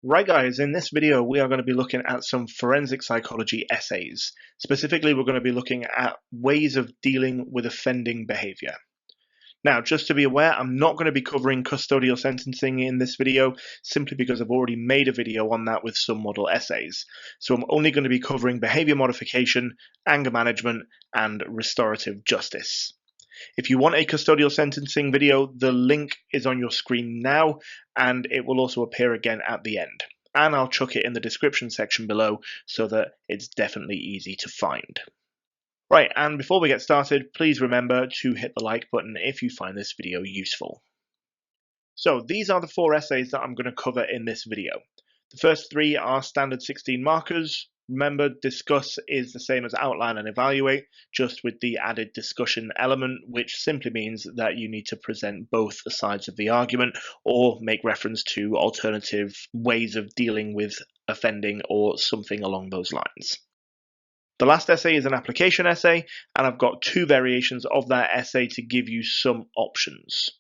Right guys, in this video we are going to be looking at some forensic psychology essays. Specifically, we're going to be looking at ways of dealing with offending behavior. Now, just to be aware, I'm not going to be covering custodial sentencing in this video, simply because I've already made a video on that with some model essays. So I'm only going to be covering behavior modification, anger management, and restorative justice. If you want a custodial sentencing video, the link is on your screen now, and it will also appear again at the end. And I'll chuck it in the description section below so that it's definitely easy to find. Right, and before we get started, please remember to hit the like button if you find this video useful. So these are the 4 essays that I'm going to cover in this video. The first 3 are standard 16 markers. Remember, discuss is the same as outline and evaluate, just with the added discussion element, which simply means that you need to present both sides of the argument or make reference to alternative ways of dealing with offending or something along those lines. The last essay is an application essay, and I've got 2 variations of that essay to give you some options.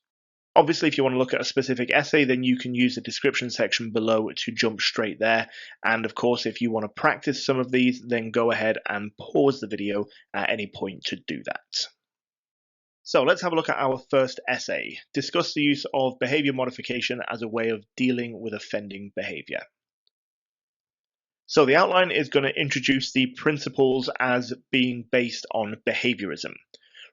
Obviously, if you want to look at a specific essay, then you can use the description section below to jump straight there. And of course, if you want to practice some of these, then go ahead and pause the video at any point to do that. So let's have a look at our first essay. Discuss the use of behavior modification as a way of dealing with offending behavior. So the outline is going to introduce the principles as being based on behaviorism.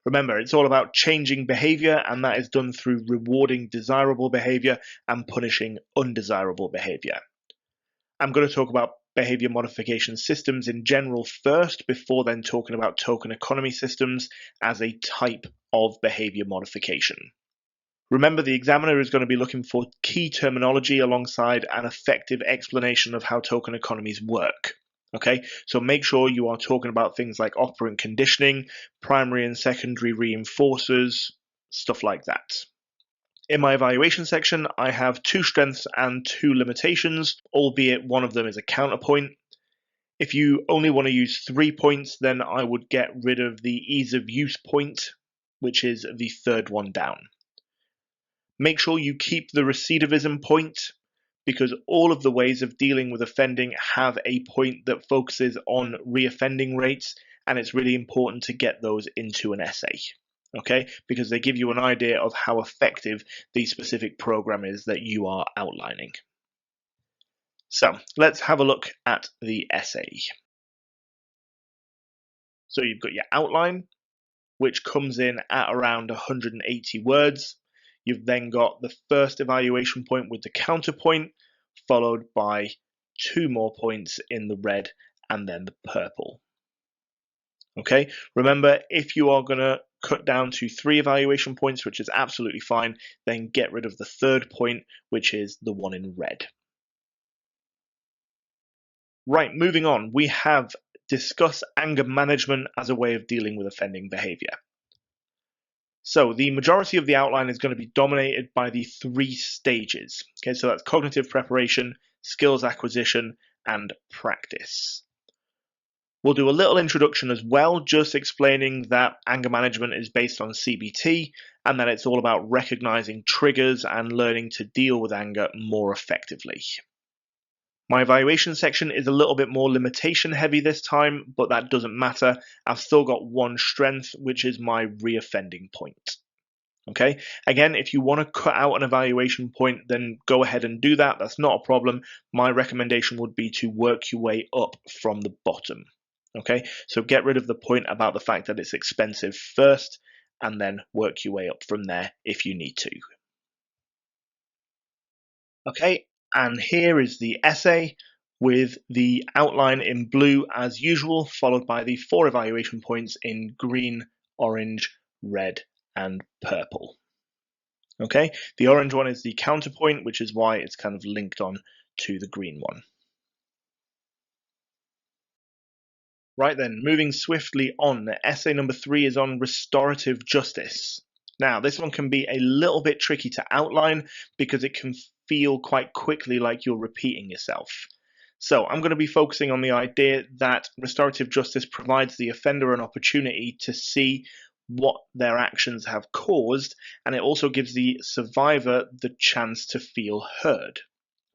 Remember, it's all about changing behavior, and that is done through rewarding desirable behavior and punishing undesirable behavior. I'm going to talk about behavior modification systems in general first, before then talking about token economy systems as a type of behavior modification. Remember, the examiner is going to be looking for key terminology alongside an effective explanation of how token economies work. Okay, so make sure you are talking about things like operant conditioning, primary and secondary reinforcers, stuff like that. In my evaluation section, I have 2 strengths and 2 limitations, albeit one of them is a counterpoint. If you only want to use 3 points, then I would get rid of the ease of use point, which is the 3rd one down. Make sure you keep the recidivism point, because all of the ways of dealing with offending have a point that focuses on reoffending rates, and it's really important to get those into an essay, okay? Because they give you an idea of how effective the specific program is that you are outlining. So let's have a look at the essay. So you've got your outline, which comes in at around 180 words. You've then got the first evaluation point with the counterpoint, followed by 2 more points in the red and then the purple. Okay, remember, if you are going to cut down to 3 evaluation points, which is absolutely fine, then get rid of the 3rd point, which is the one in red. Right, moving on, we have discuss anger management as a way of dealing with offending behavior. So the majority of the outline is going to be dominated by the 3 stages. Okay, so that's cognitive preparation, skills acquisition, and practice. We'll do a little introduction as well, just explaining that anger management is based on CBT, and that it's all about recognizing triggers and learning to deal with anger more effectively. My evaluation section is a little bit more limitation heavy this time, but that doesn't matter. I've still got 1 strength, which is my reoffending point. Okay, again, if you want to cut out an evaluation point, then go ahead and do that. That's not a problem. My recommendation would be to work your way up from the bottom. Okay, so get rid of the point about the fact that it's expensive first, and then work your way up from there if you need to. Okay, and here is the essay with the outline in blue as usual, followed by the 4 evaluation points in green, orange, red, and purple. Okay, the orange one is the counterpoint, which is why it's kind of linked on to the green one. Right then, moving swiftly on, essay number 3 is on restorative justice. Now, this one can be a little bit tricky to outline because it can feel quite quickly like you're repeating yourself. So I'm going to be focusing on the idea that restorative justice provides the offender an opportunity to see what their actions have caused, and it also gives the survivor the chance to feel heard.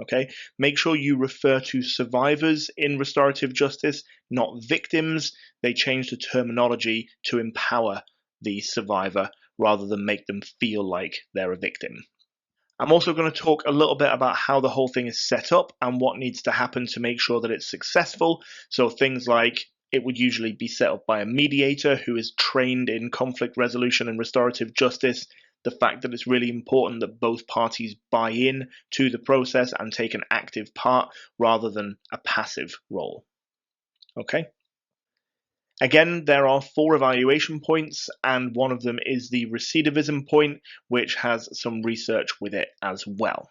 Okay, make sure you refer to survivors in restorative justice, not victims. They change the terminology to empower the survivor rather than make them feel like they're a victim. I'm also going to talk a little bit about how the whole thing is set up and what needs to happen to make sure that it's successful. So things like it would usually be set up by a mediator who is trained in conflict resolution and restorative justice. The fact that it's really important that both parties buy in to the process and take an active part rather than a passive role. Okay. Again, there are 4 evaluation points, and one of them is the recidivism point, which has some research with it as well.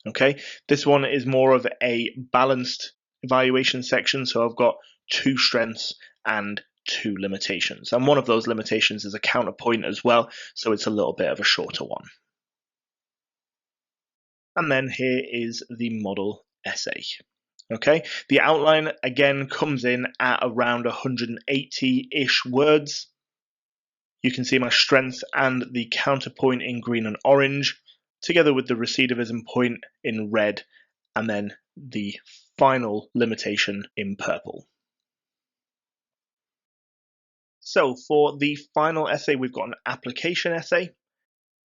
Okay, this one is more of a balanced evaluation section, so I've got 2 strengths and 2 limitations, and one of those limitations is a counterpoint as well, so it's a little bit of a shorter one. And then here is the model essay. Okay, the outline again comes in at around 180-ish words. You can see my strength and the counterpoint in green and orange, together with the recidivism point in red, and then the final limitation in purple. So for the final essay, we've got an application essay.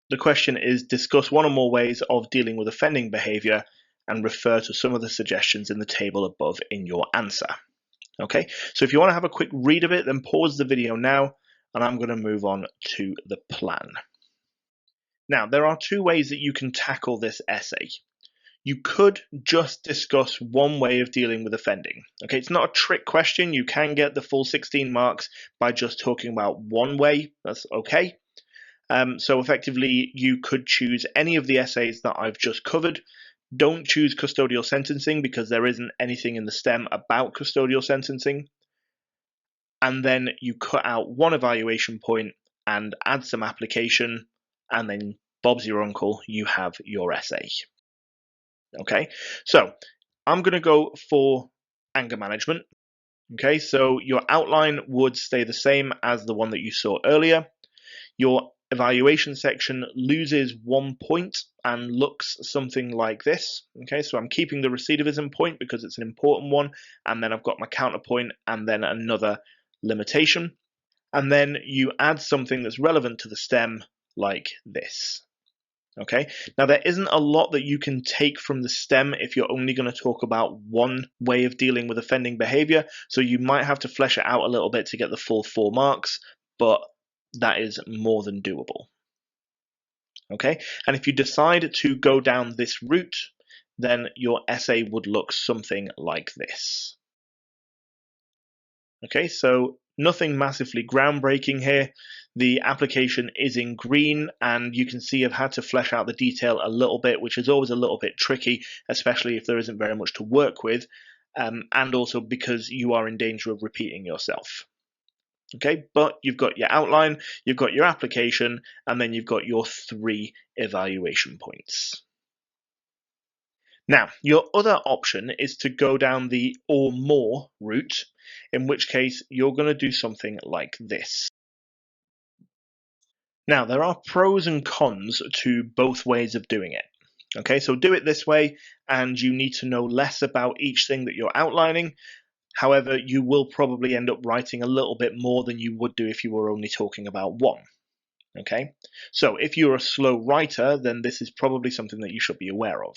The question is, discuss one or more ways of dealing with offending behavior and refer to some of the suggestions in the table above in your answer. Okay, so if you want to have a quick read of it, then pause the video now, and I'm going to move on to the plan. Now, there are 2 ways that you can tackle this essay. You could just discuss one way of dealing with offending. Okay, it's not a trick question. You can get the full 16 marks by just talking about one way. That's okay. So effectively, you could choose any of the essays that I've just covered. Don't choose custodial sentencing because there isn't anything in the STEM about custodial sentencing. And then you cut out one evaluation point and add some application, and then Bob's your uncle, you have your essay. Okay, so I'm going to go for anger management. Okay, so your outline would stay the same as the one that you saw earlier. Your evaluation section loses 1 point and looks something like this. Okay, so I'm keeping the recidivism point because it's an important one, and then I've got my counterpoint and then another limitation. And then you add something that's relevant to the STEM like this. Okay, now there isn't a lot that you can take from the STEM if you're only going to talk about one way of dealing with offending behavior, so you might have to flesh it out a little bit to get the full 4 marks, but that is more than doable. Okay, and if you decide to go down this route, then your essay would look something like this. Okay, so nothing massively groundbreaking here. The application is in green, and you can see I've had to flesh out the detail a little bit, which is always a little bit tricky, especially if there isn't very much to work with, and also because you are in danger of repeating yourself. Okay, but you've got your outline, you've got your application, and then you've got your 3 evaluation points. Now, your other option is to go down the or more route, in which case you're going to do something like this. Now, there are pros and cons to both ways of doing it. Okay, so do it this way, and you need to know less about each thing that you're outlining. However, you will probably end up writing a little bit more than you would do if you were only talking about one. Okay, so if you're a slow writer, then this is probably something that you should be aware of.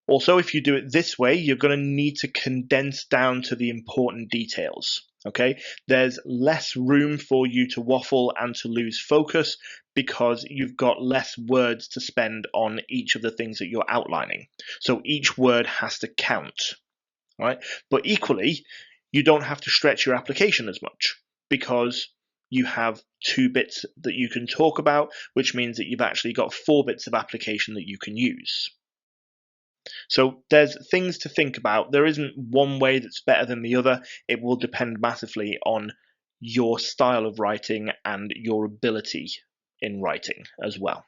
Also, if you do it this way, you're going to need to condense down to the important details. Okay, there's less room for you to waffle and to lose focus because you've got less words to spend on each of the things that you're outlining. So each word has to count. Right? But equally, you don't have to stretch your application as much because you have 2 bits that you can talk about, which means that you've actually got 4 bits of application that you can use. So there's things to think about. There isn't one way that's better than the other. It will depend massively on your style of writing and your ability in writing as well.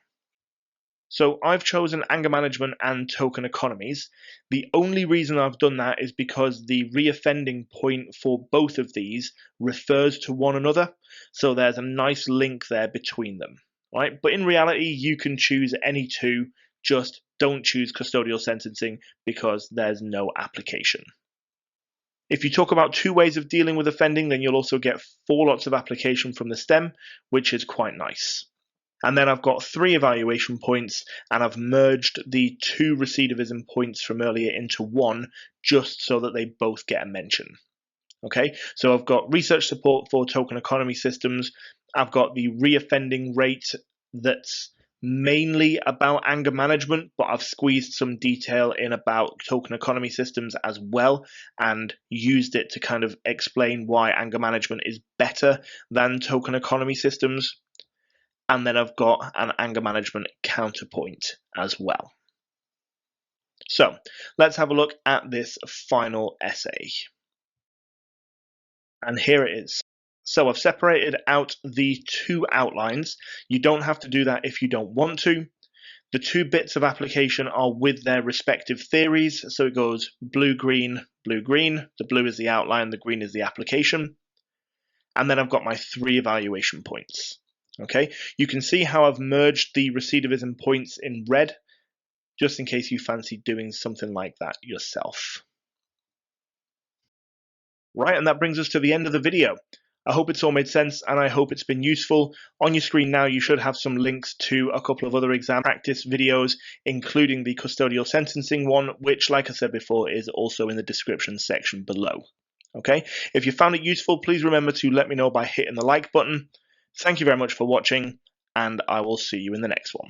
So I've chosen anger management and token economies. The only reason I've done that is because the reoffending point for both of these refers to one another. So there's a nice link there between them, right? But in reality, you can choose any 2 just don't choose custodial sentencing because there's no application. If you talk about 2 ways of dealing with offending, then you'll also get 4 lots of application from the stem, which is quite nice. And then I've got 3 evaluation points, and I've merged the 2 recidivism points from earlier into 1, just so that they both get a mention. Okay, so I've got research support for token economy systems. I've got the reoffending rate that's mainly about anger management, but I've squeezed some detail in about token economy systems as well, and used it to kind of explain why anger management is better than token economy systems. And then I've got an anger management counterpoint as well. So let's have a look at this final essay. And here it is. So I've separated out the 2 outlines. You don't have to do that if you don't want to. The 2 bits of application are with their respective theories. So it goes blue, green, blue, green. The blue is the outline, the green is the application. And then I've got my 3 evaluation points. Okay, you can see how I've merged the recidivism points in red, just in case you fancy doing something like that yourself. Right, and that brings us to the end of the video. I hope it's all made sense, and I hope it's been useful. On your screen now, you should have some links to a couple of other exam practice videos, including the custodial sentencing one, which, like I said before, is also in the description section below. Okay, if you found it useful, please remember to let me know by hitting the like button. Thank you very much for watching, and I will see you in the next one.